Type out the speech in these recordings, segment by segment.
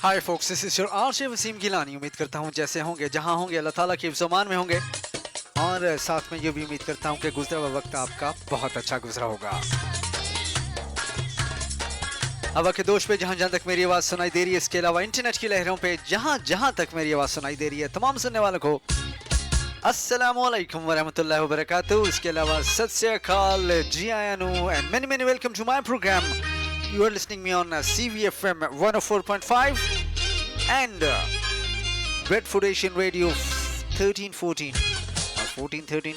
Hi folks, this is your RJ Wasim Gilani. उम्मीद करता हूँ जैसे होंगे जहाँ होंगे अल्लाह ताला के ज़मान में होंगे, और साथ में ये भी उम्मीद करता हूँ कि गुजरा हुआ वक्त आपका बहुत अच्छा गुजरा होगा। हवा के दोष पे जहाँ जहाँ तक मेरी आवाज़ सुनाई दे रही है, इसके अलावा इंटरनेट की लहरों पे जहाँ जहाँ तक मेरी आवाज़ सुनाई दे रही है, तमाम सुनने वालों को अस्सलामु अलैकुम वरहमतुल्लाहि वबरकातुहू। इसके अलावा सत श्री अकाल, जी आया नु, and many many welcome to my program. You are listening me on CVFM 104.5 and Bedford Asian Radio 1314 or 1413.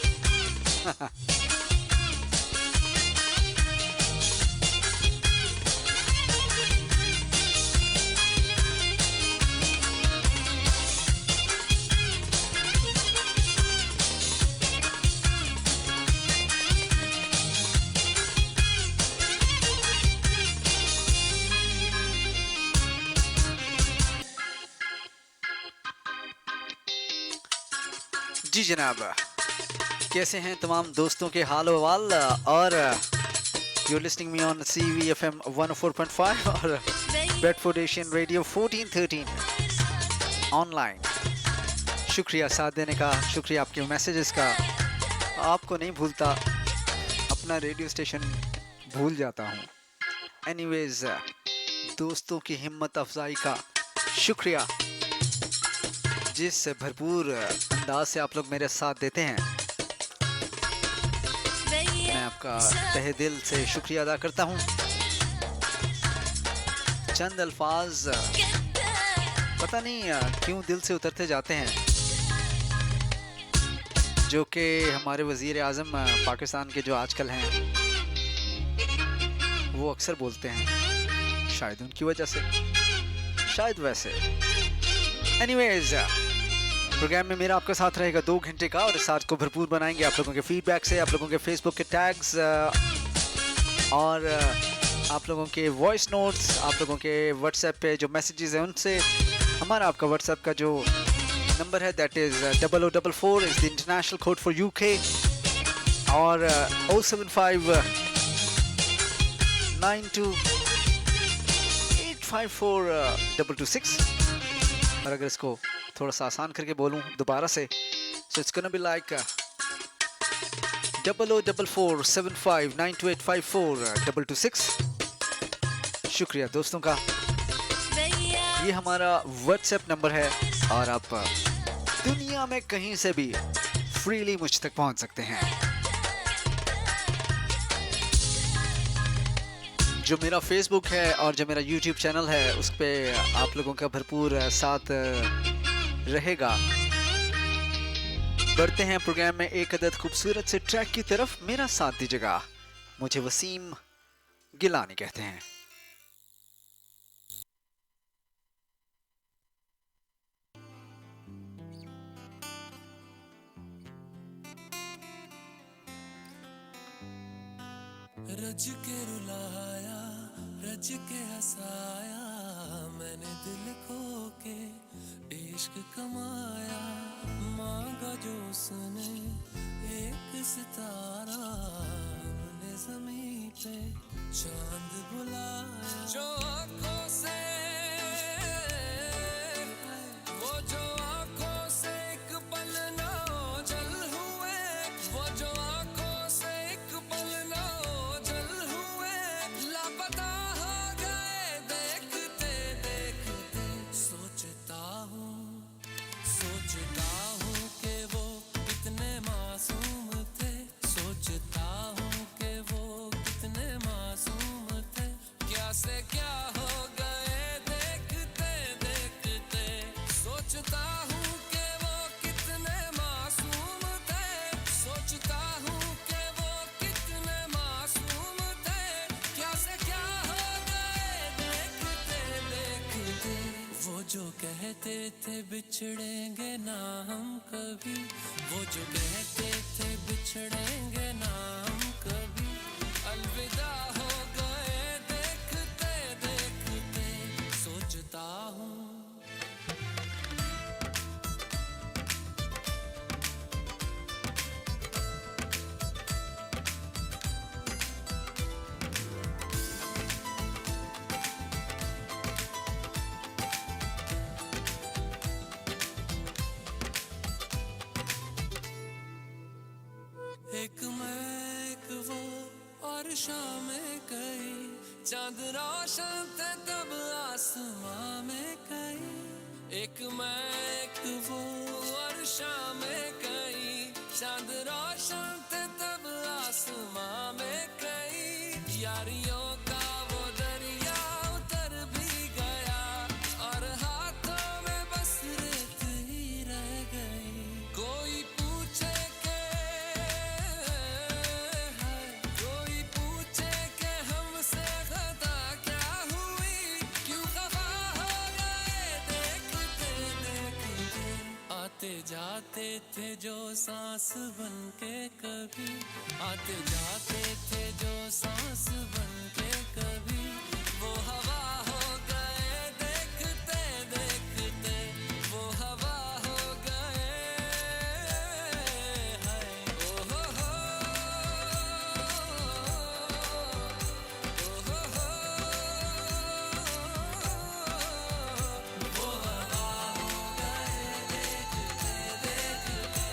जी जनाब, कैसे हैं तमाम दोस्तों के हाल अहवाल? और you listening me on CVFM 104.5 और बेडफोर्ड एशियन रेडियो 1413 ऑनलाइन। शुक्रिया साथ देने का, शुक्रिया आपके मैसेजेस का। आपको नहीं भूलता, अपना रेडियो स्टेशन भूल जाता हूँ। एनीवेज, दोस्तों की हिम्मत अफजाई का शुक्रिया, जिस भरपूर अंदाज से आप लोग मेरे साथ देते हैं। मैं आपका तहे दिल से शुक्रिया अदा करता हूँ। चंद अल्फाज पता नहीं क्यों दिल से उतरते जाते हैं, जो कि हमारे वज़ीर आज़म पाकिस्तान के जो आजकल हैं वो अक्सर बोलते हैं, शायद उनकी वजह से, शायद वैसे। एनीवेज, प्रोग्राम में मेरा आपका साथ रहेगा 2 घंटे का, और इस साथ को भरपूर बनाएंगे आप लोगों के फीडबैक से, आप लोगों के फेसबुक के टैग्स और आप लोगों के वॉइस नोट्स, आप लोगों के व्हाट्सएप पे जो मैसेजेस हैं उनसे। हमारा आपका व्हाट्सएप का जो नंबर है that is 0044 is the international code for UK, और 07592854226। और अगर इसको थोड़ा सा आसान करके बोलूं दोबारा से, so it's gonna be like 00447592854226। शुक्रिया दोस्तों का। ये हमारा व्हाट्सएप नंबर है, और आप दुनिया में कहीं से भी फ्रीली मुझ तक पहुंच सकते हैं। जो मेरा फेसबुक है और जो मेरा यूट्यूब चैनल है, उस पे आप लोगों का भरपूर साथ रहेगा। बढ़ते हैं प्रोग्राम में एक अदद खूबसूरत से ट्रैक की तरफ। मेरा साथ दीजिएगा, मुझे वसीम गिलानी कहते हैं। रज के रुलाया, रज के हंसाया, मैंने दिल खो के इश्क कमाया। मांगा जो उसने एक सितारा, हमने ज़मीं पे चांद बुलाया। जो आँखों से, वो जो आँखों से एक पल ना ओझल हुए, वो जो आँखों से एक पल ना ओझल हुए, लापता हो गए देखते देखते। सोचता हूँ कि वो कितने मासूम थे, सोचता हूँ कि वो कितने मासूम थे। क्या से क्या हो गए देखते देखते। सोचता हूँ कि वो कितने मासूम थे, सोचता हूँ कि वो कितने मासूम थे। क्या से क्या हो गए देखते देखते। वो जो कहते थे बिछड़ेंगे ना हम कभी, वो जो कहते थे बिछड़ेंगे ना हम कभी, अलविदा हो गए देखते देखते। सोचता हूँ चांद रोशन थे तब आसमां में कहीं, एक मैं एक वो और शाम में कहीं। चांद रोशन थे तब आसमां में कहीं, यारियों का वो दरिया उतर भी गया और हाथों में बस रेत ही रह गई। कोई पूछे के कोई पूछे के हमसे खता क्या हुई, क्यों खफा हो गए देखते देखते। आते जाते थे जो सांस बन के कभी, आते जाते थे जो सांस बन के कभी, वो हवा हो गए देखते देखते, वो हवा हो गए। हाय ओ हो हो, ओ हो हो, वो हवा हो गए देखते देखते,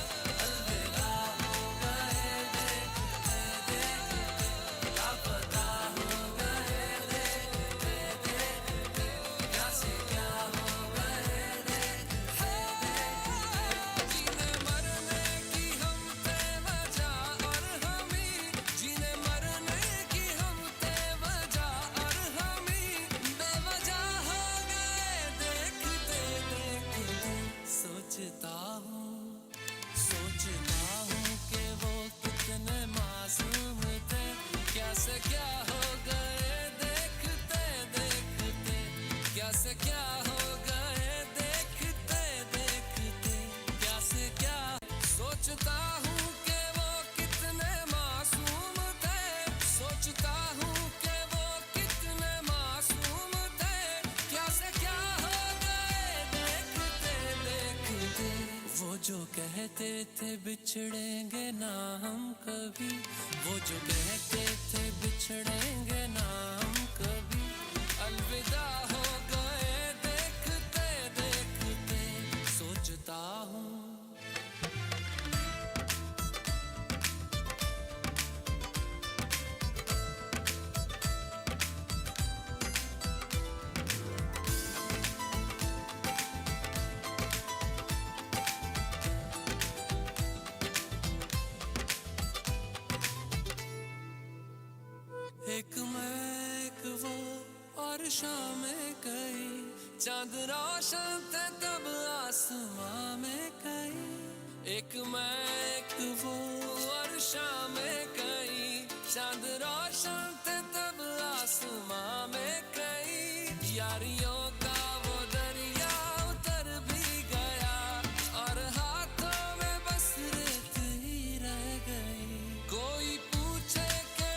अलविदा हो गए देखते देखते, लापता हो गए देखते देखते, क्या से क्या हो गए देखते देखते। जीने मरने की हम थे वजह और हम ही, जीने मरने की हम थे वजह और हम ही, बेवजह हो गए देखते देखते। सोचता हूँ कि वो कितने मासूम थे, क्या से क्या हो गए देखते देखते, क्या से क्या हो गए देखते देखते, क्या से क्या। सोचता हूँ कि वो कितने मासूम थे, सोचता हूँ कि वो कितने मासूम थे, क्या से क्या हो गए देखते देखते। वो जो कहते थे बिछड़ेंगे ना हम कभी, वो जो कहते थे बिछड़ेंगे ना हम कभी, अलविदा हो गए देखते देखते। सोचता हूँ एक मैं एक वो और शाम में कहीं, चांद रोशन थे तब आसमां में कहीं, एक मैं एक वो और शाम में कहीं, चांद रोशन थे तब आसमां में कहीं, यारियों का वो दरिया उतर भी गया और हाथों में बस रेत ही रह गई। कोई पूछे के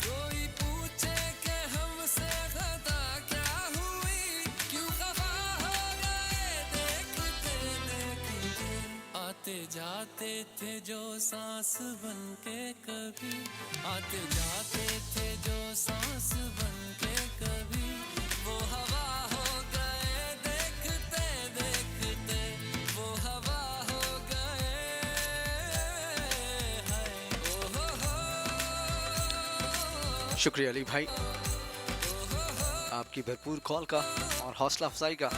कोई पूछे के हमसे खता क्या हुई, क्यों खफा हो गए देखते देखते। आते जाते थे जो सांस बन के कभी, आते जाते थे जो सांस बन के कभी, वो हवा हो गए देखते देखते, वो हवा हो गए। हाय ओ हो हो, शुक्रिया अली भाई आपकी भरपूर कॉल का और हौसला अफजाई का।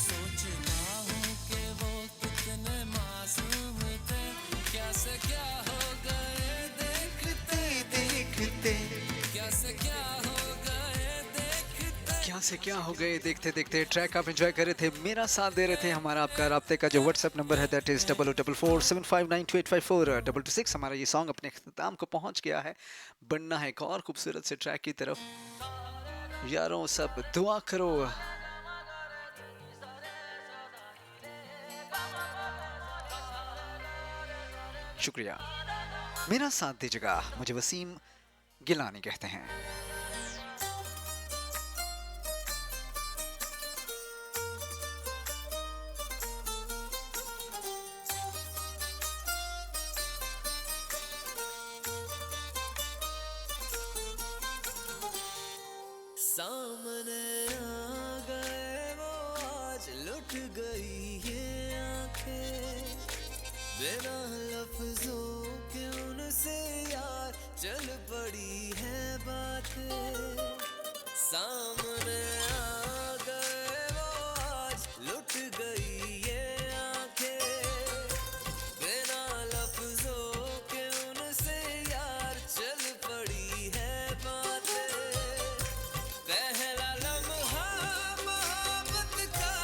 सोचता हूँ कि वो कितने मासूम थे, क्या से क्या हो गए देखते देखते, क्या से क्या हो गए देखते। क्या से क्या हो गए देखते देखते। ट्रैक आप एंजॉय कर रहे थे, मेरा साथ दे रहे थे। हमारा आपका राब्ते का जो व्हाट्सएप नंबर है दैट इज 00447592854226। हमारा ये सॉन्ग अपने अख्ताम को पहुंच गया है। बढ़ना है एक और खूबसूरत से ट्रैक की तरफ। यारों सब दुआ करो। शुक्रिया। मेरा साथ दीजिएगा, मुझे वसीम गिलानी कहते हैं। सामने आ गए वो आज, लुट गई ये आंखें बिना लफ्जों के उनसे यार, चल पड़ी है बातें। सामने आ गए वो आज, लुट गई ये आंखें बिना लफ्जों के उनसे यार, चल पड़ी है बातें। पहला लम्हा मोहब्बत का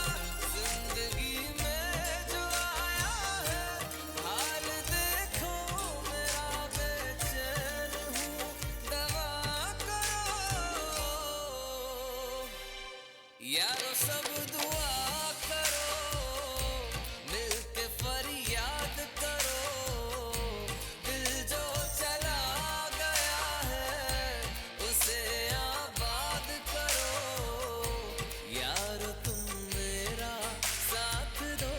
जिंदगी में जो आया है, हाल देखो मेरा बेचैन हूँ, दवा करो यारो, सब दुआ करो, मिलके फरियाद करो। दिल जो चला गया है उसे आबाद करो यारो, तुम मेरा साथ दो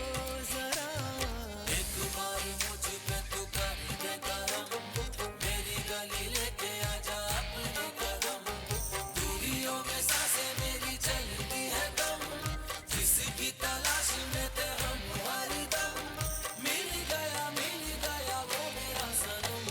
जरा। एक बार मुझ पे तू कर दे करम, मेरी गली लेके आजा अपने कदम। दूरियों में सांसें मेरी चलती है कम, किसकी तलाश में थे हम हर दम। मिल गया वो मेरा सनम।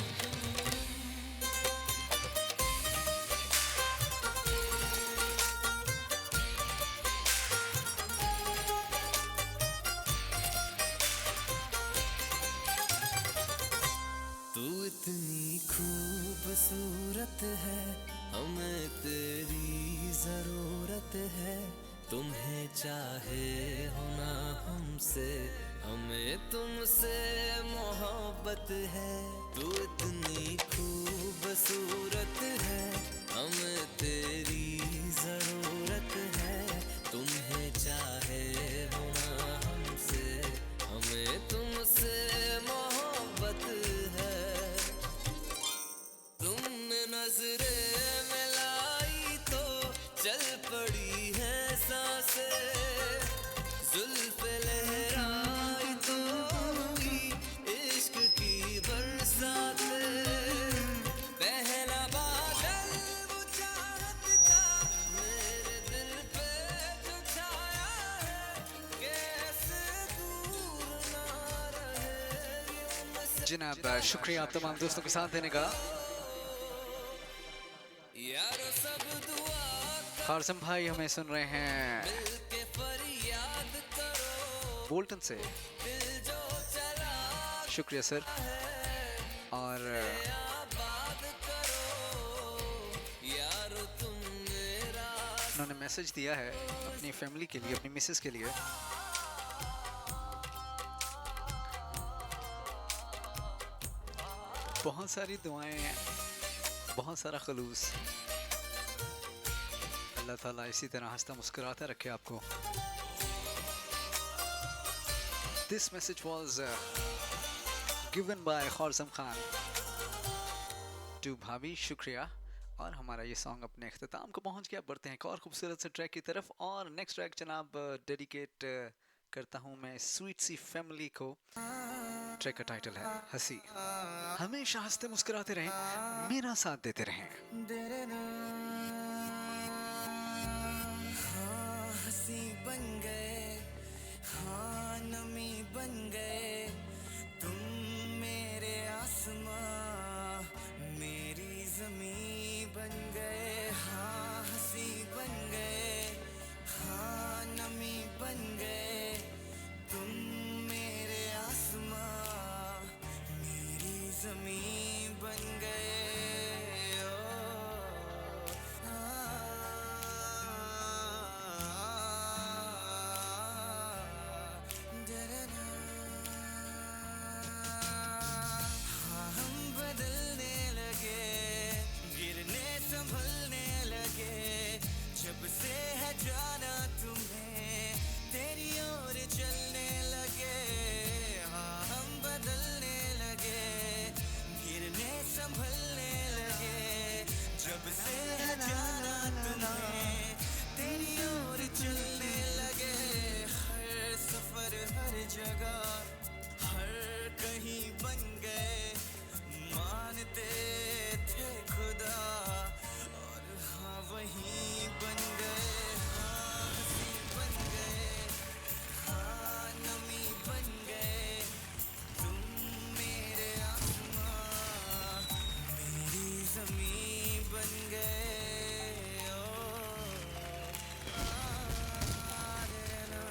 तू इतनी खूबसूरत है, हमें तेरी जरूरत है। तुम्हें चाहे होना हमसे, हमें तुमसे मोहब्बत है। तू इतनी खूबसूरत है, हमें तेरी जरूरत है। तुम्हें चाहे होना हमसे, हमें तुमसे मोहब्बत है। तुमने नजरे मिलाई तो चल पड़ी है सांसें, जुल्फ़े लहराई तो हुई इश्क की बरसातें। पहला बादल वो चाहत का मेरे दिल पे जो छाया है, कैसे दूर ना रहे यूं मुझसे। जनाब शुक्रिया आप तमाम दोस्तों के साथ देने का। यारो सब दुआ खारसम भाई हमें सुन रहे हैं के फरियाद करो, बोल्टन से, दिल जो चला शुक्रिया सर। और आबाद करो यारो, तुम मेरा। उन्होंने मैसेज दिया है अपनी फैमिली के लिए, अपनी मिसेस के लिए। बहुत सारी दुआएं, बहुत सारा खलूस। अल्लाह ताला इसी तरह हंसता मुस्कुराता रखे आपको। This message was given by खारसम खान टू भाभी, शुक्रिया। और हमारा ये सॉन्ग अपने अख्ताम को पहुंच गया। बढ़ते हैं एक और खूबसूरत से ट्रैक की तरफ। और नेक्स्ट ट्रैक जनाब डेडिकेट करता हूं मैं स्वीट सी फैमिली को। ट्रैक का टाइटल है हंसी। हमेशा हंसते मुस्कुराते रहें, मेरा साथ देते रहें। हाँ हंसी बन गए, हाँ नमी बन गए, तुम मेरे आसमां मेरी ज़मीं बन गए। हाँ हंसी बन गए, हाँ नमी बन गए, तुम मेरे आसमां मेरी ज़मीं बन गए। हाँ हम बदलने लगे, गिरने संभलने लगे, जब से है जाना तुम्हें तेरी ओर चलने लगे। हाँ हम बदलने लगे, से है जाना तुम्हें, तेरी ओर चलने लगे, हर सफर हर जगह हर कहीं बन गए, मानते थे खुदा और हाँ वहीं बन गए, हाँ हंसी बन गए, हाँ नमी बन गए, तुम मेरे आसमां मेरी ज़मीं बन गए, ओ रहना।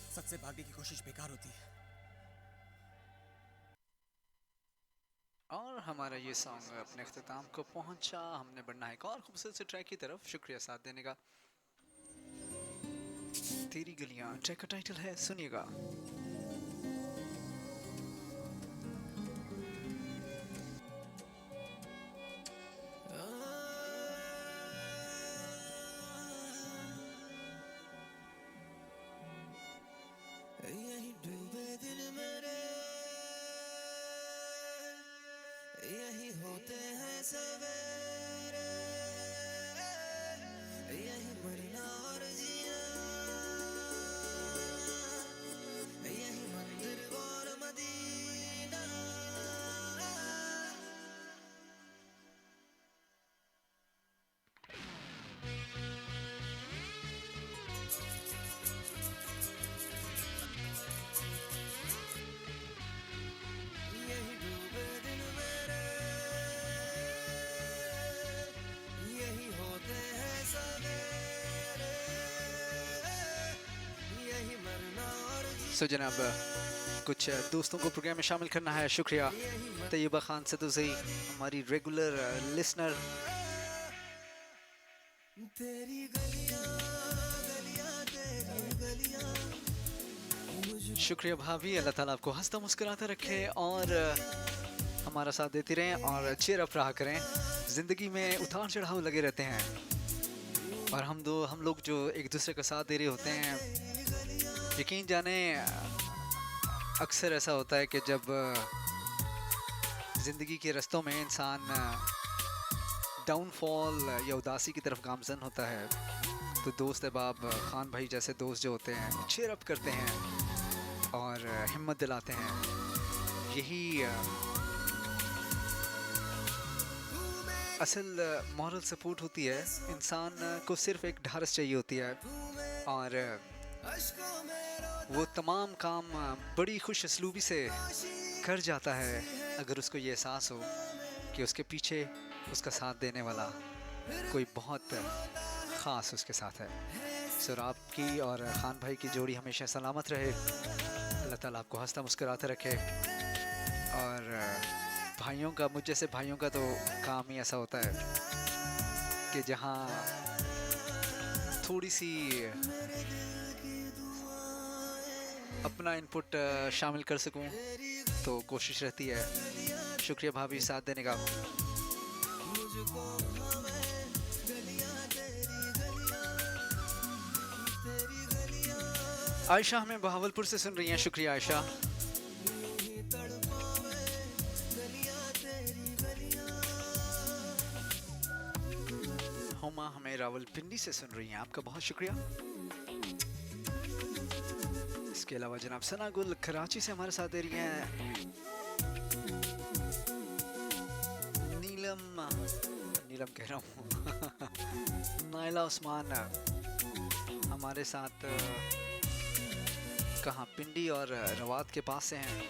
सच से भागने की कोशिश बेकार होती है। और हमारा ये सॉन्ग अपने अख्ताम को पहुंचा। हमने बढ़ना है एक और खूबसूरत से ट्रैक की तरफ। शुक्रिया साथ देने का। तेरी गलियां ट्रैक का टाइटल है, सुनिएगा। यही डूबे दिल मेरे, यही होते हैं सवेरे, यही मरना और जिया, यही मंदिर और मदीना, यही डूबे दिल मेरे, यही होते हैं सवेरे, यही मरना और सो जनाब, कुछ दोस्तों को प्रोग्राम में शामिल करना है। शुक्रिया तैयबा खान सदुसी, हमारी रेगुलर लिसनर। तेरी गलियां गलियां तेरी गलियां, शुक्रिया भाभी, अल्लाह ताला आपको हंसता मुस्कुराता रखे और हमारा साथ देती रहें और चेयर अप रहा करें। ज़िंदगी में उतार चढ़ाव लगे रहते हैं और हम लोग जो एक दूसरे का साथ दे रहे होते हैं, यकीन जाने अक्सर ऐसा होता है कि जब ज़िंदगी के रास्तों में इंसान डाउनफॉल या उदासी की तरफ गामजन होता है, तो दोस्त अहबाब खान भाई जैसे दोस्त जो होते हैं चीयर अप करते हैं और हिम्मत दिलाते हैं। यही असल मॉरल सपोर्ट होती है। इंसान को सिर्फ एक ढारस चाहिए होती है और वो तमाम काम बड़ी खुश असलूबी से कर जाता है अगर उसको ये एहसास हो कि उसके पीछे उसका साथ देने वाला कोई बहुत ख़ास उसके साथ है। सर आपकी और खान भाई की जोड़ी हमेशा सलामत रहे, अल्लाह ताला आपको हंसता मुस्कुराते रखे। और भाइयों का, मुझ जैसे भाइयों का तो काम ही ऐसा होता है कि जहाँ थोड़ी सी अपना इनपुट शामिल कर सकूं तो कोशिश रहती है। शुक्रिया भाभी साथ देने का। आयशा हमें बहावलपुर से सुन रही हैं, शुक्रिया आयशा। हुमा हमें रावलपिंडी से सुन रही हैं, आपका बहुत शुक्रिया। इसके अलावा जनाब सना गुल कराची से हमारे साथ दे रही हैं। नीलम कह रहा हूँ नाइला उस्मान हमारे साथ कहाँ, पिंडी और रवात के पास से हैं।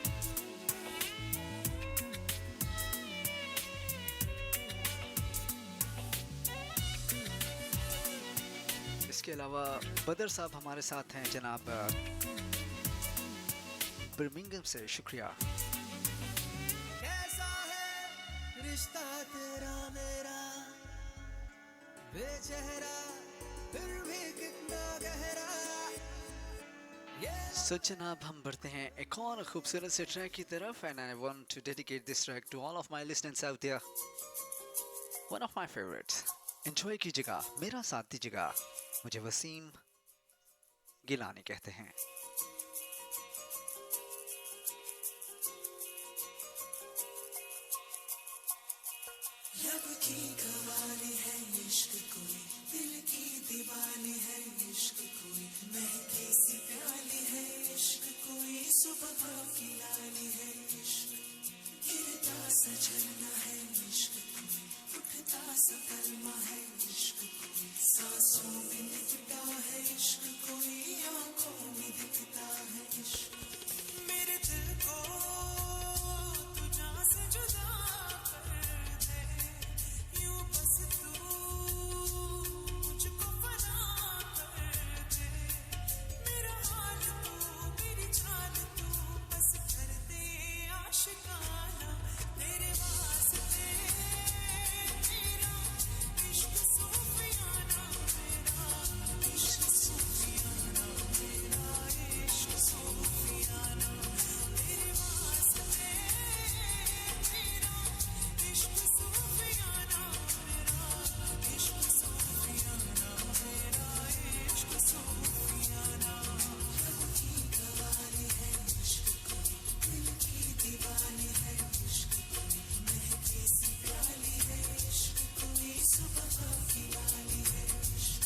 इसके अलावा बदर साहब हमारे साथ हैं जनाब बर्मिंघम से, शुक्रिया। कैसा है रिश्ता तेरा मेरा, बेचेहरा फिर भी कितना गहरा। सो जनाब हम बढ़ते हैं एक और खूबसूरत से ट्रैक की तरफ and I want to dedicate this track to all of my listeners out there. One of my favorites. Enjoy कीजिएगा, मेरा साथ दीजिएगा। मुझे वसीम गिलानी कहते हैं। लब की कवाली है इश्क कोई, दिल की दीवानी है इश्क कोई, महकी सी प्याली है इश्क कोई, सुबह की लाली है इश्क, गिरता सा झरना है इश्क कोई, उठता सा कलमा है इश्क कोई, सांसों में लिपटा है इश्क कोई, आंखों में दिखता है इश्क। मेरे दिल को तुझा से जुदा कर दे, यूं बस तू मुझको फना कर दे, मेरा हाल तू मेरी चाल तू बस कर दे आशिकाना, तेरे वास्ते मेरा इश्क सूफियाना, मेरा इश्क सूफियाना, मेरा इश्क सूफियाना, तेरे वास्ते मेरा इश्क सूफियाना, मेरा इश्क सूफियाना, मेरा इश्क सूफियाना। लब की कवाली है इश्क कोई, दिल की दीवानी है इश्क कोई, महकी सी प्याली है इश्क कोई, सुबह की लाली है इश्क।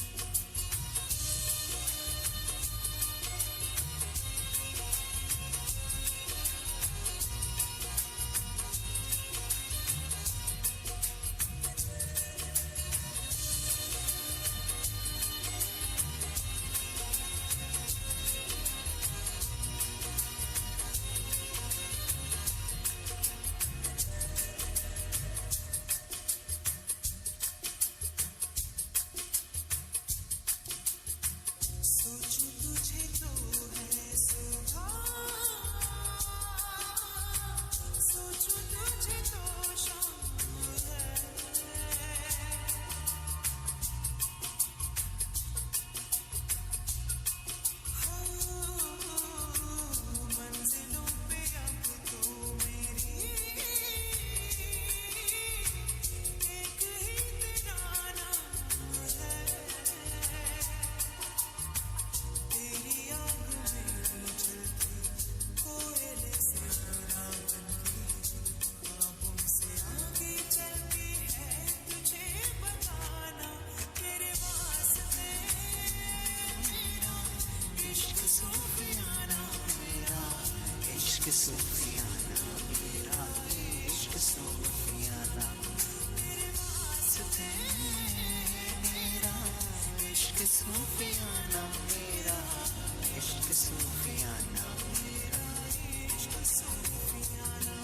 सोचूं तुझे तो है सुबह, सोचूं तुझे तो शाम है, मंजिलों पे अब तो मेरी एक ही तेरा नाम है, तेरी आग में जलती कोयले से रावण की, ख्वाबों से आगे चलती है तुझे बताना, तेरे वास्ते मेरा इश्क सूफियाना, मेरा इश्क सूफियाना, मेरा इश्क सूफियाना, तेरे वास्ते मेरा इश्क सूफियाना, मेरा इश्क सूफियाना, मेरा इश्क सूफियाना।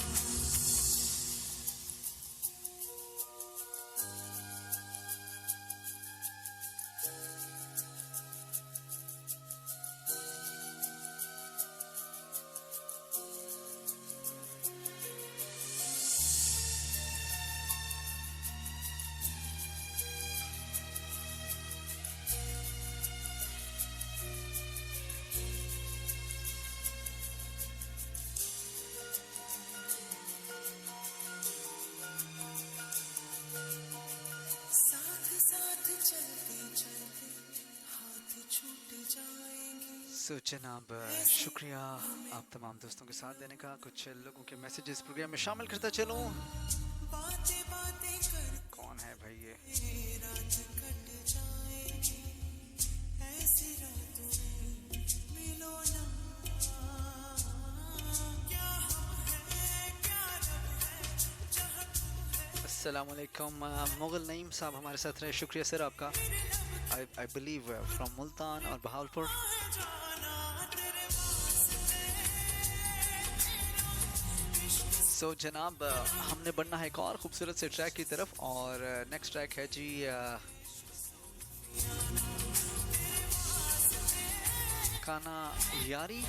साथ साथ चलते चलते हाथ छूट जाएंगे। सो जनाब, शुक्रिया आप तमाम दोस्तों के साथ देने का। कुछ लोगों के मैसेजेस प्रोग्राम में शामिल करता चलूं। बातें बातें कर कौन है भाई ये? रात कट जाएगी, ऐसी रातों में मिलो ना, क्या हम हैं क्या रब है, जहाँ तू है अस्सलाम वालेकुम। मुगल नईम साहब हमारे साथ रहे, शुक्रिया सर आपका। आई बिलीव फ्रॉम मुल्तान और बहावलपुर। जाना, तेरे वास्ते सो जनाब, हमने बढ़ना है एक और खूबसूरत से ट्रैक की तरफ, और नेक्स्ट ट्रैक है जी काना यारी।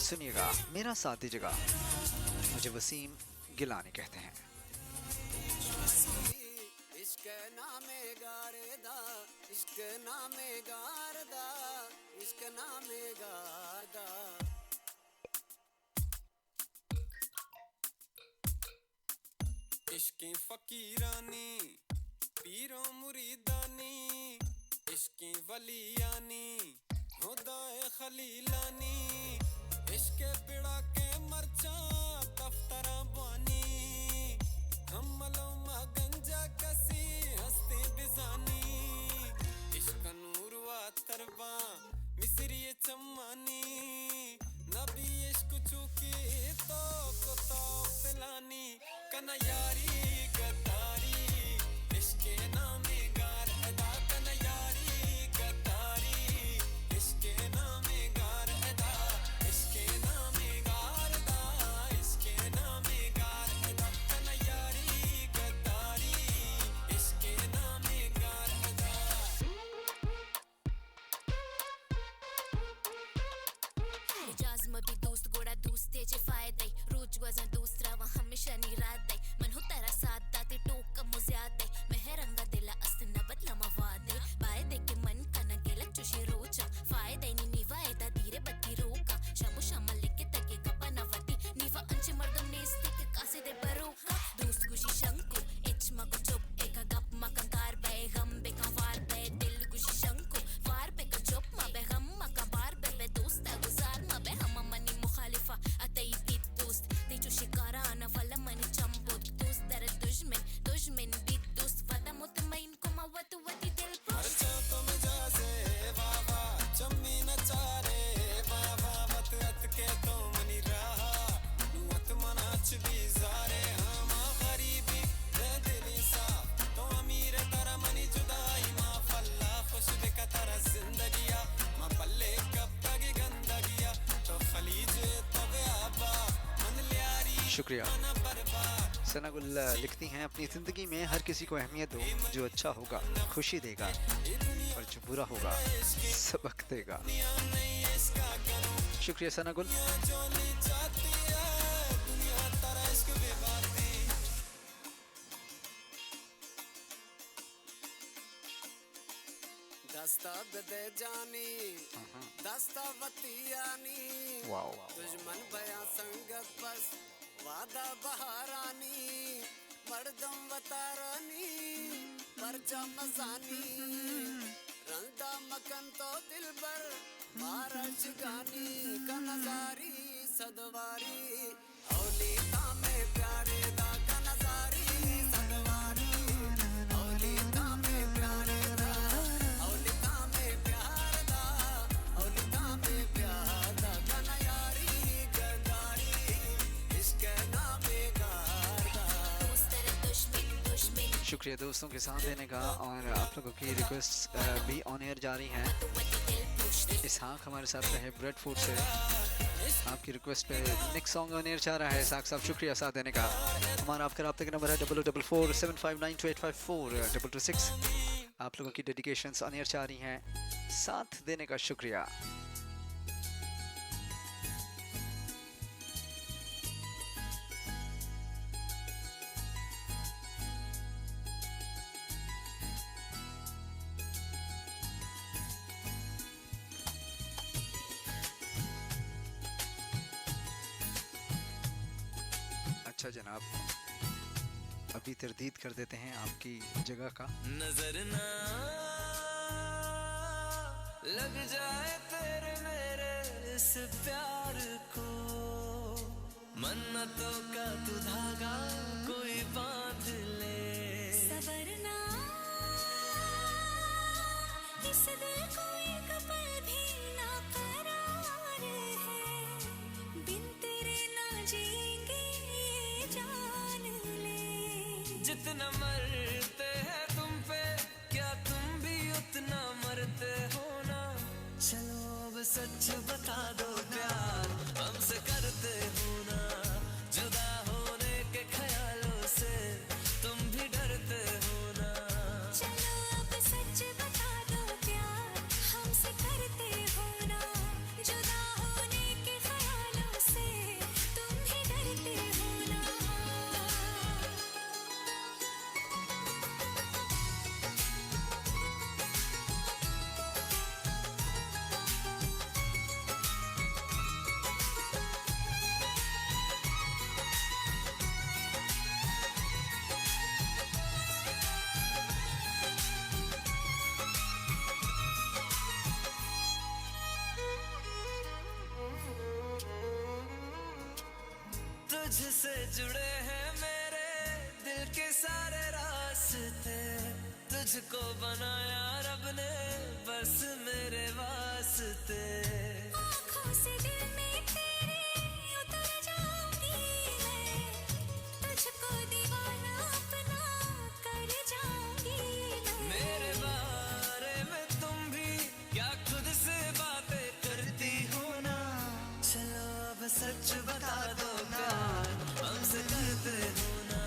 सुनिएगा, मेरा साथ दीजिएगा। मुझे वसीम गिलानी कहते हैं। इश्क नामे गारदा, इश्क नामे गारदा, इश्क नामे गारदा। इश्क फकीरानी पीरों मुरीदानी इश्की वलियानी हुदाए खलीलानी इश्के पिड़ा के मरचा दफ्तरा बानी हमलो मा गंजा कसी हस्ती बिजानी इश्क नूर वा तरबा मिसरी चम्मानी नबी इश्क चुकी तो को पिलानी कना यारी गद्दारी इश्के नामे गार अदा कना यारी गद्दारी इश्के नामे गार अदा इश्के नामे गार अदा इश्के नामे गार अदा कना यारी गद्दारी इश्के नामे गार अदा इजाज मबी दोस्त गोडा दोस्तेचे फायदे रोज वजन दोस्त रावा हमेशा निरादे मन हो तारा साथ दाते टोक कम ज्यादे मेहरंगा दिला अस्त नबत लमा वादे बायदे के मन कना गेला चुशी रोचा फायदे नी निवा एदा धीरे बत्ती रोका शमु शमल लेके तके गपा नवती निवा अंचे मर्दम नेस्ते के कासे दे बरोका दोस्त गुशी शंकु एच मगो चुप एका गप मका कार बे गम बे का वार बे दिल गुशी शंकु वार पे का चुप मा बे गम मका बार बे बे दोस्त गुजार मा बे हम मनी मुखालिफा अतई बीत दोस्त ते जो शिकारा ना वला मनी चंबुत दोस्त दर दुश्मन दुश्मन बीत दोस्त वदा मुतमईन को मा वतु वती दिल पोस्ट खर्चा तो मिजाजे वावा चम्मी न चारे वावा मत अत के तो मनी रहा नुअत मनाच भी जारे हम गरीबी दे दिली सा तो अमीर तारा मनी जुदाई मा फल्ला खुश बेका तारा जिंदगिया मा पल्ले कब तक गंदगिया तो खलीज तबे आबा मन लियारी शुक्रिया। मन बर्बाद सना गुल लिखती हैं अपनी ज़िंदगी में हर किसी को अहमियत दो जो अच्छा होगा खुशी देगा और जो बुरा होगा सबक देगा। नहीं इसका करूं शुक्रिया सना गुल। जो ली चाहती है दुनिया तारा इश्क बेबाती दस्ता बदे जानी दस्ता वतियानी वाओ दुश्मन बया संगत बस वादा बहारानी मर्दम वतारानी परचा मजानी रंदा मकन तो दिल बर बारश गानी का नजारी सदवारी औली में प्यारे दा का नजारी सदवारी औली में प्यारे दा औली में प्यार दा औली में प्यार दा कना यारी गदारी इश्क नामे गारदा दोस्त दर दुश्मन दुश्मन शुक्रिया दोस्तों के साथ देने का। और आप लोगों की रिक्वेस्ट भी ऑन एयर जारी हैं। वतु वती दिल पोस्ट इसहाक हमारे साथ रहे ब्रेडफूड से। आपकी रिक्वेस्ट पे नेक्स्ट सॉन्ग ऑन एयर जा रहा है। इसहाक साहब शुक्रिया साथ देने का। हमारा आपका रब्ते का नंबर है 0047592854 आप लोगों की डेडिकेशंस ऑन एयर जा रही हैं। साथ देने का शुक्रिया। अच्छा जनाब, अभी तरदीद कर देते हैं आपकी जगह का। नजर ना लग जाए तेरे मेरे इस प्यार को मन्नतों का तू धागा कोई बांध ले सबरना इस दिल को एक पल भी ना करार है बिन तेरे ना जिएंगे ये जान ले जितना मरते हैं तुम पे क्या तुम भी उतना मरते हो ना चलो अब सच बता दो प्यार हमसे करते हो ना जुदा होने के ख्यालों से तुम भी डरते हो ना चलो अब सच बता दो प्यार हमसे करते हो ना जुदा होने के ख्यालों से तुम भी डरते हो ना तुझसे जुड़े हैं मेरे दिल के सारे रास्ते, तुझको बनाया रब ने बस मेरे वास्ते। आँखों से दिल में तेरे उतर जाऊंगी मैं, तुझको दीवाना अपना कर जाऊंगी मैं। मेरे बारे में तुम भी क्या खुद से बातें करती हो ना, चलो अब सच बता दो प्यार हमसे करते हो ना।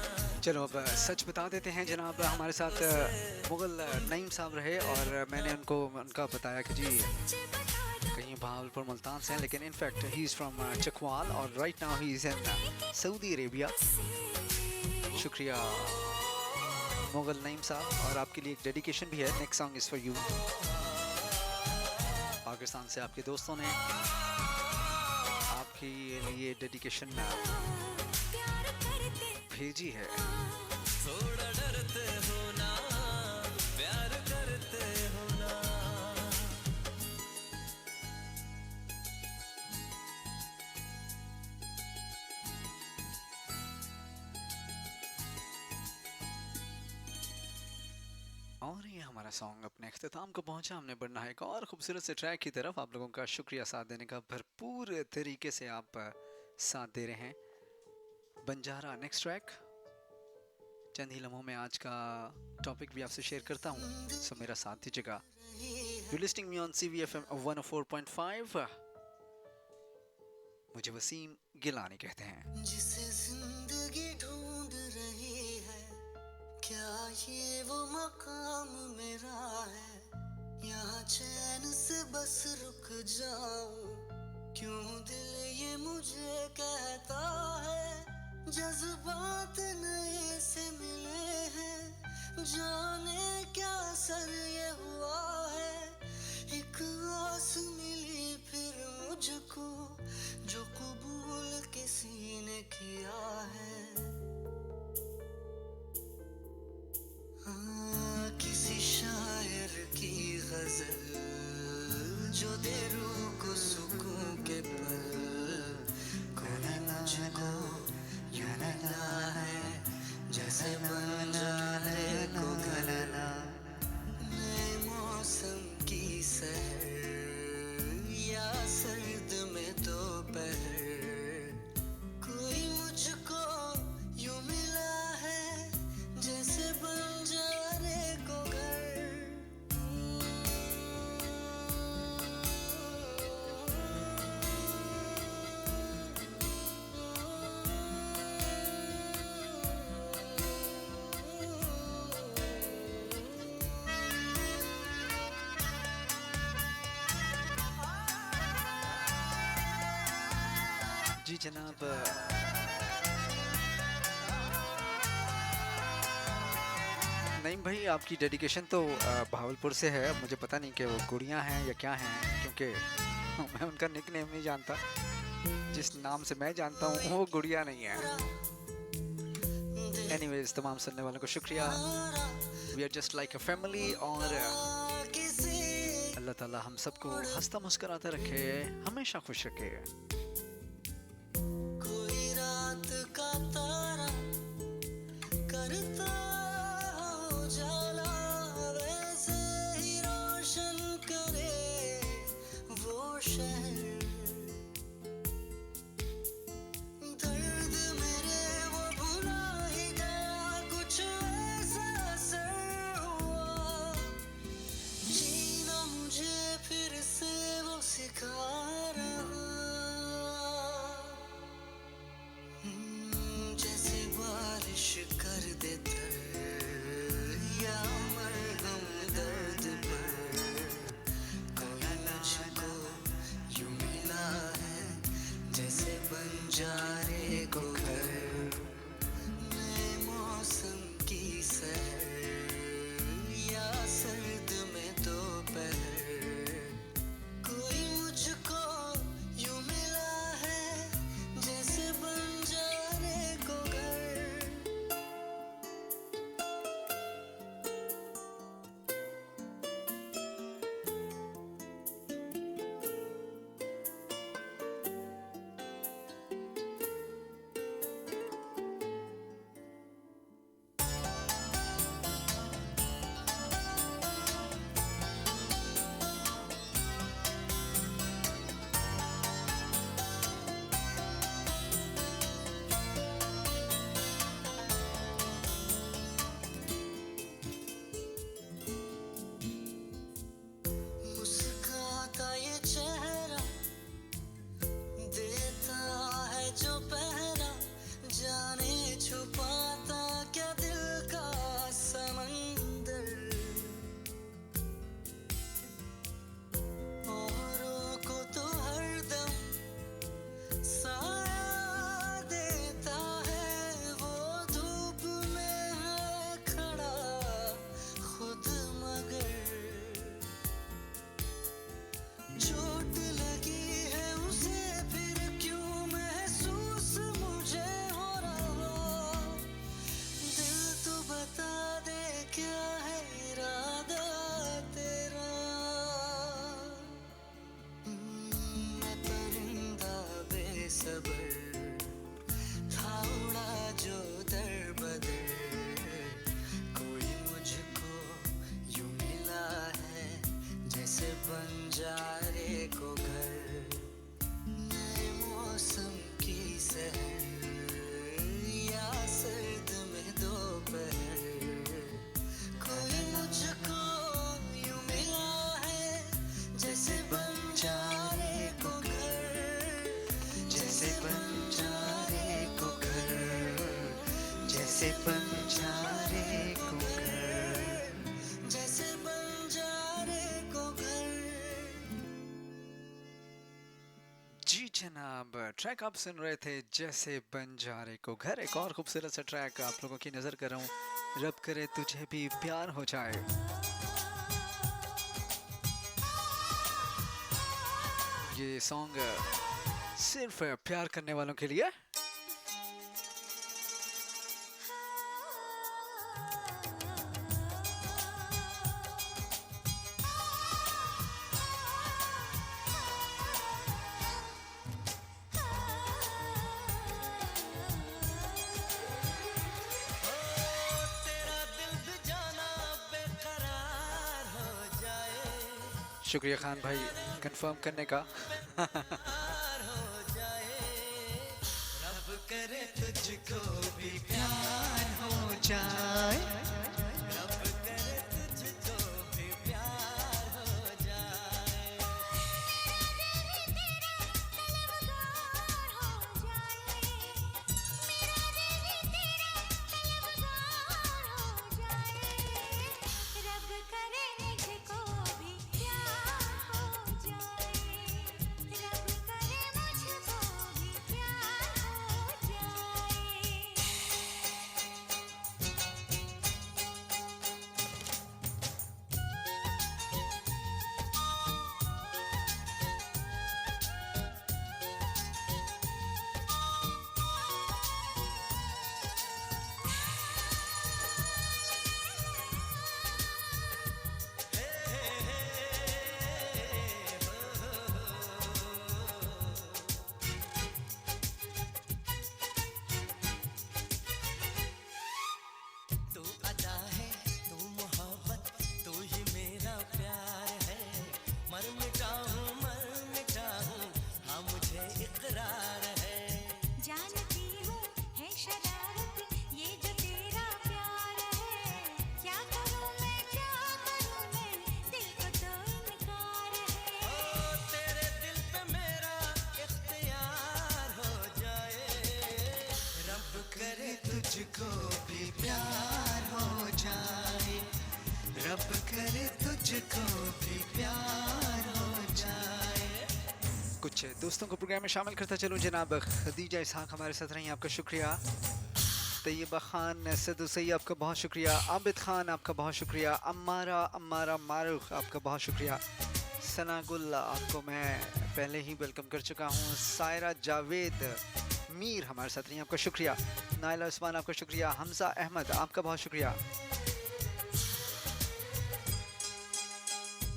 चलो अब सच बता देते हैं जनाब। हमारे साथ मुगल नईम साहब रहे और मैंने उनका बताया कि जी कहीं भावलपुर मुल्तान से हैं, लेकिन in fact he is from Chakwal और right now he is in Saudi Arabia. शुक्रिया मुगल नईम साहब। और आपके लिए एक डेडिकेशन भी है, next song is for you. Pakistan से आपके दोस्तों ने आपके लिए डेडिकेशन भेजी है। थोड़ा डरते हो ना, प्यार करते हो ना। और ये हमारा सॉन्ग अपने अख्ताम को पहुंचा। हमने बढ़ना है एक और खूबसूरत से ट्रैक की तरफ। आप लोगों का शुक्रिया साथ देने का, भरपूर तरीके से आप साथ दे रहे हैं। Banjara next track. चंद ही लम्हों में आज का टॉपिक भी आपसे शेयर करता हूँ, सो मेरा साथ दीजिएगा। You listing me on CVFM 104.5। मुझे वसीम गिलानी कहते हैं। जिसे जिंदगी ढूंढ रही है, क्या ये वो मकाम मेरा है? यहाँ चैन से बस रुक जाऊं, क्यों दिल ये मुझे कहता है? जज्बात नए से मिले हैं, जाने क्या असर ये हुआ है? एक आस मिली फिर मुझको, जो कबूल किसी ने किया है। किसी शायर की गजल जो दे रूह को सुकून के पल, कोई मुझको यूं मिला है जैसे बन जाने को गलना। नए मौसम की सहर या सर्द में दोपहर, कोई मुझको यूं मिला है जैसे बंजारे को घर। जी जनाब, नईम भाई आपकी डेडिकेशन तो भावलपुर से है। मुझे पता नहीं कि वो गुड़ियाँ हैं या क्या हैं, क्योंकि मैं उनका निकनेम नहीं जानता। जिस नाम से मैं जानता हूँ वो गुड़िया नहीं है। एनीवेज, तमाम सुनने वालों को शुक्रिया। We are just like a family. और अल्लाह ताला हम सबको हंसता मुस्कुराता रखे, हमेशा खुश रखे। कोई रात का तारा करता हो जाला, वैसे ही रोशन करे वो शहर। दर्द मेरे वो भुला ही गया, कुछ ऐसा असर हुआ। जीना मुझे फिर से वो सिखा रहा। जैसे बारिश कर दे या क्या है इरादा तेरा। मैं परिंदा बेसबर था उड़ा जो दर बदर, कोई मुझको यूं मिला है जैसे बंजारे को घर। नए मौसम की सहर या सर्द में दोपहर, कोई मुझको यूं मिला है जैसे बंजारे को घर, जैसे बंजारे को घर, जैसे बंजारे को घर, जैसे बंजारे को घर। जी जनाब, ट्रैक आप सुन रहे थे जैसे बंजारे को घर। एक और खूबसूरत सा ट्रैक आप लोगों की नज़र कर रहा हूँ, रब करे तुझे भी प्यार हो जाए। ये सॉन्ग सिर्फ प्यार करने वालों के लिए। तेरा दिल भी जाना बेकरार हो जाए, शुक्रिया खान भाई कंफर्म करने का। हो जाए। रब करे तुझको भी प्यार हो जाए, रब करे तुझको भी प्यार हो जाए। रब करे मुझको भी प्यार हो जाए, रब करे मुझको भी प्यार हो जाए। तू अदा है, तू मोहब्बत, तू ही मेरा प्यार है। मर मिटा हूँ, हाँ मुझे इकरार है। जानती हूँ है शरारत ये जो तेरा प्यार है, क्या करूँ मैं दिल को तो इनकार है। ओ तेरे दिल पे मेरा इख्तियार हो जाए, रब करे तुझको भी प्यार हो जाए, रब करे तुझको भी प्यार हो जाए। कुछ दोस्तों को प्रोग्राम में शामिल करता चलूँ जनाब। खदीजा इसहाक हमारे साथ रही, आपका शुक्रिया। तैयबा खान सदू सही, आपका बहुत शुक्रिया। आबिद खान आपका बहुत शुक्रिया। अम्मारा मारूख आपका बहुत शुक्रिया। सना गुल आपको मैं पहले ही वेलकम कर चुका हूँ। सायरा जावेद मीर हमारे साथ रही, आपका शुक्रिया। नाइला उस्मान आपका शुक्रिया। हमजा अहमद आपका बहुत शुक्रिया।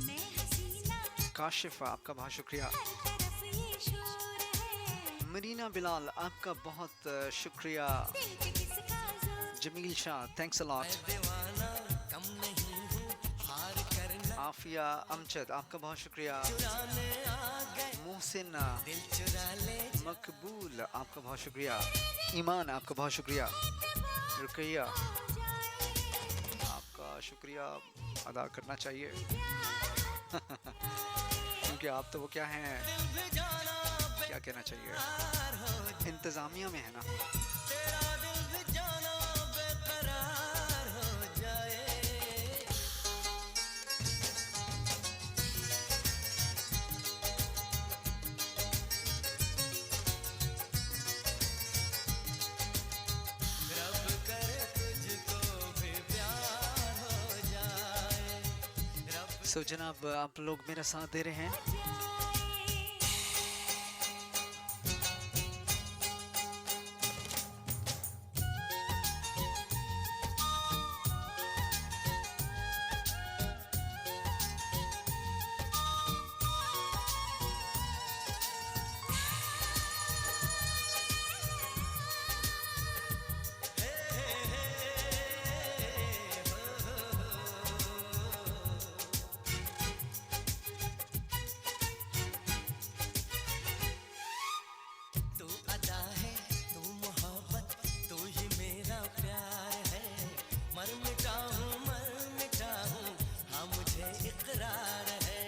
मैं हसीना काशिफ आपका बहुत शुक्रिया। हर तरफ ये शोर है, मरीना बिलाल आपका बहुत शुक्रिया। दिल पे किसका जोर। Jamil Shah thanks a lot. दीवाना कम नहीं हूँ, हार करना आफिया अमजद आपका बहुत शुक्रिया। चुराने आ गए, मोहसिन दिल चुरा ले। मकबूल आपका बहुत शुक्रिया। ईमान आपका बहुत शुक्रिया। रुकैया आपका शुक्रिया अदा करना चाहिए क्योंकि आप तो वो क्या हैं, क्या कहना चाहिए, इंतज़ामिया में है ना। तेरा दिल भी जाना बेकरार हो जाए। रब करे तुझको भी प्यार हो जाए, रब सो जनाब आप लोग मेरा साथ दे रहे हैं। चाहूं मर मिटाऊं हाँ मुझे इकरार है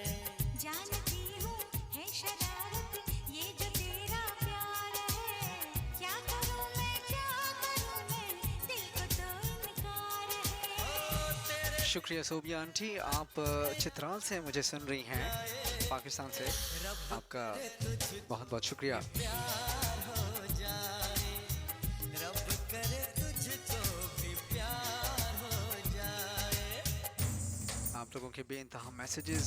जानती हूँ है शरारत ये जो तेरा प्यार है क्या करूँ मैं दिल को तो इनकार है शुक्रिया सोबिया आंटी, आप चित्राल से मुझे सुन रही हैं, पाकिस्तान से। आपका बहुत बहुत शुक्रिया। प्यार हो जाए रब करे तुझको भी प्यार हो जाए आप लोगों के बेइंतहा मैसेजेस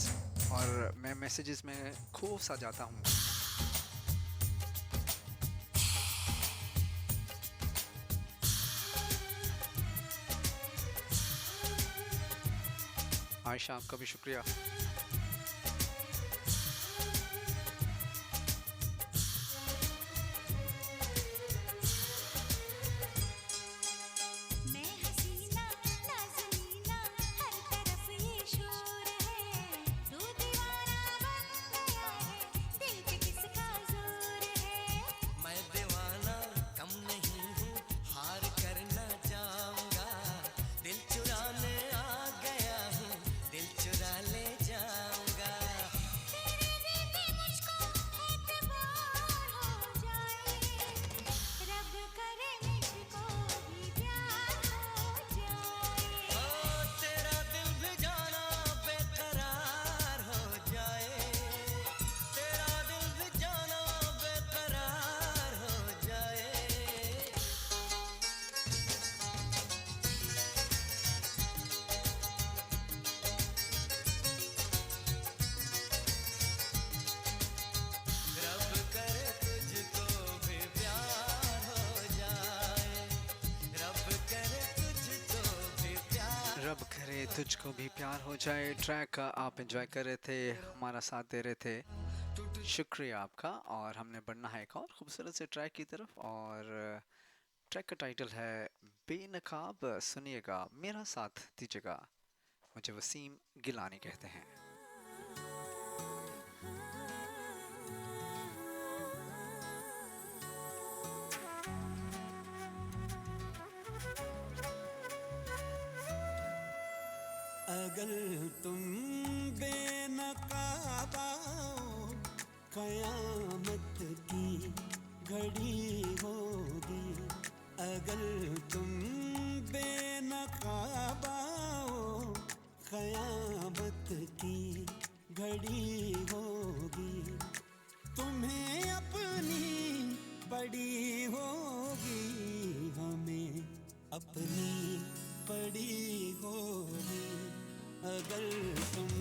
और मैं मैसेजेस में खो सा जाता हूँ। आयशा आपका भी शुक्रिया। मैं हसीना नाज़नीना हर तरफ ये शोर है तू दीवाना बन गया है दिल पे किसका जोर है मैं दीवाना कम नहीं हूँ हार करना चाहूँगा दिल चुराने आ गया हूँ दिल चुरा ले जाऊँगा तेरे भी मुझको एतबार हो जाए रब करे मुझको भी प्यार हो जाए ओ तेरा दिल भी जाना बेकरार हो जाए तेरा दिल भी जाना बेकरार हो जाए रब करे तुझको भी प्यार हो जाए रब करे तुझको भी प्यार रब करे तुझको भी प्यार हो जाए। ट्रैक आप एंजॉय कर रहे थे, हमारा साथ दे रहे थे, शुक्रिया आपका। और हमने बढ़ना है एक और खूबसूरत से ट्रैक की तरफ, और ट्रैक का टाइटल है बेनकाब। सुनिएगा, मेरा साथ दीजिएगा। मुझे वसीम गिलानी कहते हैं। अगर तुम बेनकाब आओ कयामत की घड़ी होगी अगर तुम बेनकाब आओ कयामत की घड़ी होगी तुम्हें अपनी बड़ी होगी हमें अपनी पड़ी होगी अगर तुम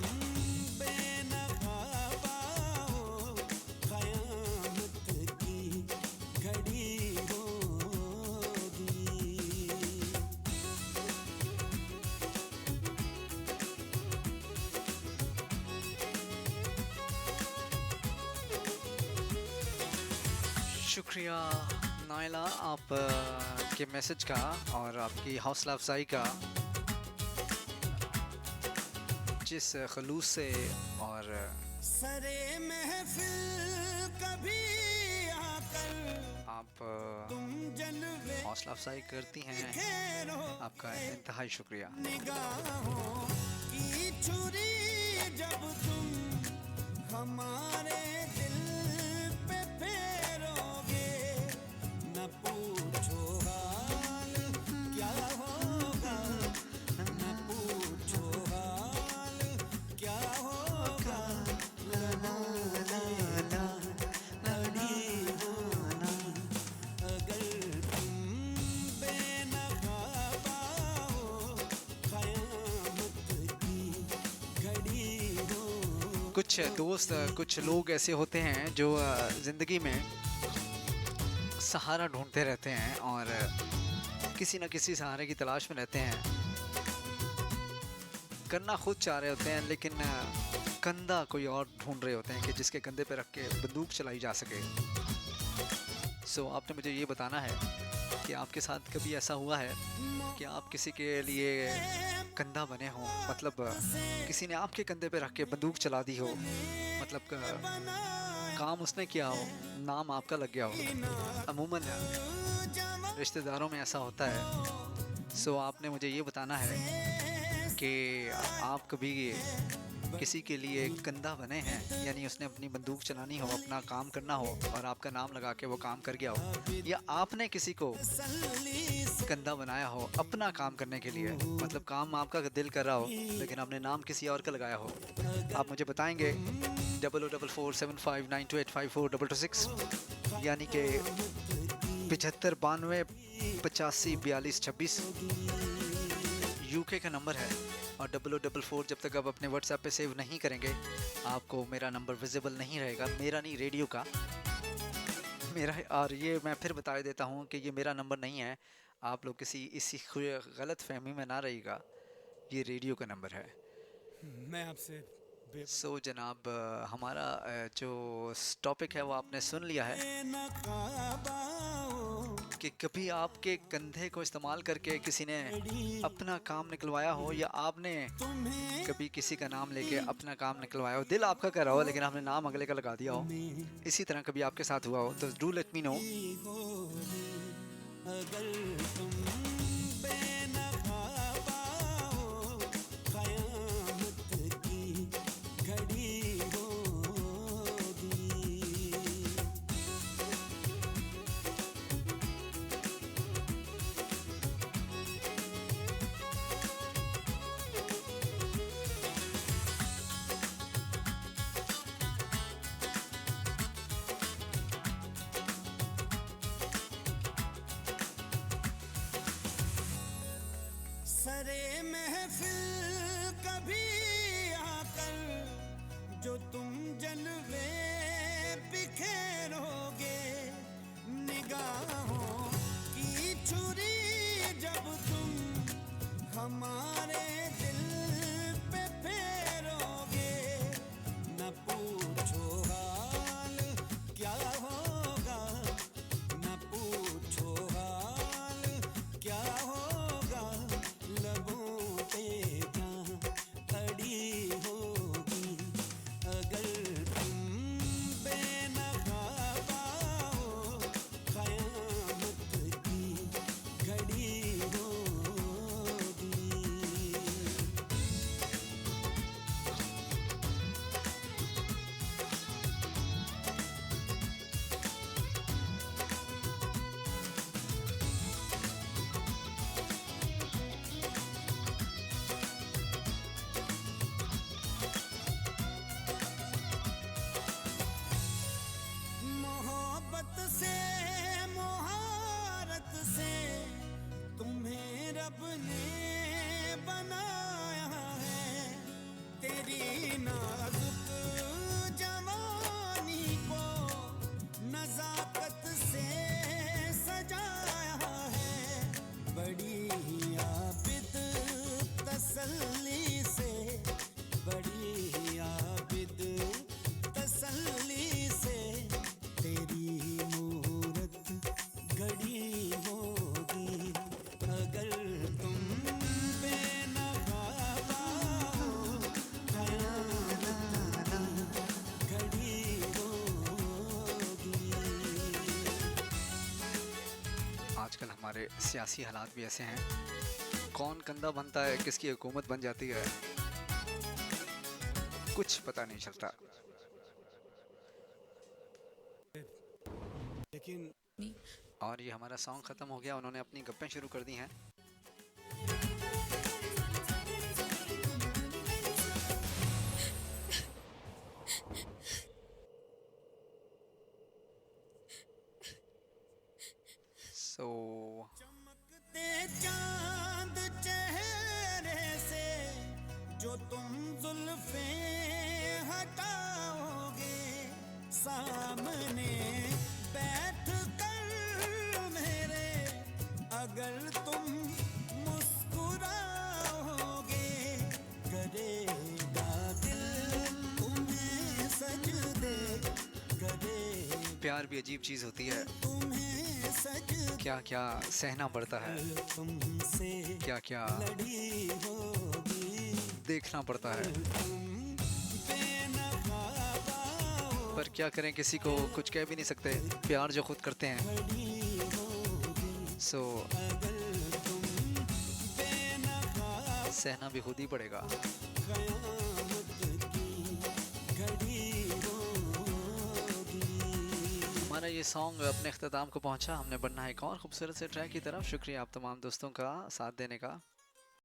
बेनकाब आओ कयामत की घड़ी होगी शुक्रिया नाइला आप के मैसेज का और आपकी हौसला अफजाई का, जिस खलूस से और सरे महफिल कभी आकर आप तुम जलवे हौसला अफजाई करती हैं, खेरो आपका इंतहाई शुक्रिया। निगाहों की छुरी जब तुम हमारे दिल पे फेरोगे न पूछो हाल क्या होगा न पूछो हाल क्या होगा लना लना लड़ी होगी अगर तुम बेनकाब आओ कयामत की घड़ी हो कुछ दोस्त, कुछ लोग ऐसे होते हैं जो ज़िंदगी में सहारा ढूंढते रहते हैं और किसी न किसी सहारे की तलाश में रहते हैं। करना खुद चाह रहे होते हैं, लेकिन कंधा कोई और ढूंढ रहे होते हैं कि जिसके कंधे पे रख के बंदूक चलाई जा सके। सो आपने मुझे ये बताना है कि आपके साथ कभी ऐसा हुआ है कि आप किसी के लिए कंधा बने हों, मतलब किसी ने आपके कंधे पे रख के बंदूक चला दी हो, मतलब काम उसने किया हो, नाम आपका लग गया हो। अमूमन रिश्तेदारों में ऐसा होता है सो आपने मुझे ये बताना है कि आप कभी किसी के लिए कंधा बने हैं, यानी उसने अपनी बंदूक चलानी हो, अपना काम करना हो और आपका नाम लगा के वो काम कर गया हो, या आपने किसी को कंधा बनाया हो अपना काम करने के लिए, मतलब काम आपका दिल कर रहा हो लेकिन आपने नाम किसी और का लगाया हो। आप मुझे बताएंगे 00447592854226 यानी कि 7592854226 यूके का नंबर है। और 0044 जब तक आप अपने व्हाट्सएप पे सेव नहीं करेंगे आपको मेरा नंबर विजिबल नहीं रहेगा, मेरा नहीं रेडियो का मेरा। और ये मैं फिर बता देता हूँ कि ये मेरा नंबर नहीं है, आप लोग इसी गलत फहमी में ना रहिएगा, ये रेडियो का नंबर है। मैं आपसे सो जनाब, हमारा जो टॉपिक है वो आपने सुन लिया है कि कभी आपके कंधे को इस्तेमाल करके किसी ने अपना काम निकलवाया हो, या आपने कभी किसी का नाम लेके अपना काम निकलवाया हो, दिल आपका कर रहा हो लेकिन आपने नाम अगले का लगा दिया हो, इसी तरह कभी आपके साथ हुआ हो तो डू लेट मी नो। अगर तुम बेनकाबा हो, क़यामत की घड़ी होगी। सरे महफिल कभी आकर जो तुम जलवे बिखेरोगे, निगाहों की छुरी जब तुम हमारे दिल पे फेरोगे, न पूछो हाल क्या होगा, न पूछो हाल क्या होगा, लबों पे जहाँ अड़ी होगी। अगर तुम बेनकाबा हो, क़यामत की घड़ी होगी। मोहब्बत से मोहारत से तुम्हें रब ने बनाया है, तेरी नाजुक जवानी को नजाकत से सजाया है, बड़ी आबिद तसल्ली से, बड़ी आबिद तसल्ली से तेरी मूरत घड़ी होगी। अगर तुम बेनकाबा हो, क़यामत की घड़ी होगी। आजकल हमारे सियासी हालात भी ऐसे हैं, कौन कंधा बनता है, किसकी हुकूमत बन जाती है, कुछ पता नहीं चलता। लेकिन और ये हमारा सॉन्ग ख़त्म हो गया, उन्होंने अपनी गप्पें शुरू कर दी हैं। सो चमकते चांद चेहरे से जो तुम जुल्फे हटाओगे, सामने बैठ कर मेरे अगर तुम मुस्कुराओगे, करेगा दिल तुम्हें सजदे, करेगा प्यार भी अजीब चीज़ होती है, तुम्हें सजदे, क्या क्या सहना पड़ता है, तुमसे क्या क्या लड़ी होगी। देखना पड़ता है, बेनकाबा हो, पर क्या करें, किसी को कुछ कह भी नहीं सकते, प्यार जो खुद करते हैं। घड़ी होगी। सो अगर तुम सहना भी खुद ही पड़ेगा। कयामत की घड़ी होगी। हमारा ये सॉन्ग अपने अख्ताम को पहुंचा। हमने बढ़ना है एक और खूबसूरत से ट्रैक की तरफ। शुक्रिया आप तमाम दोस्तों का साथ देने का।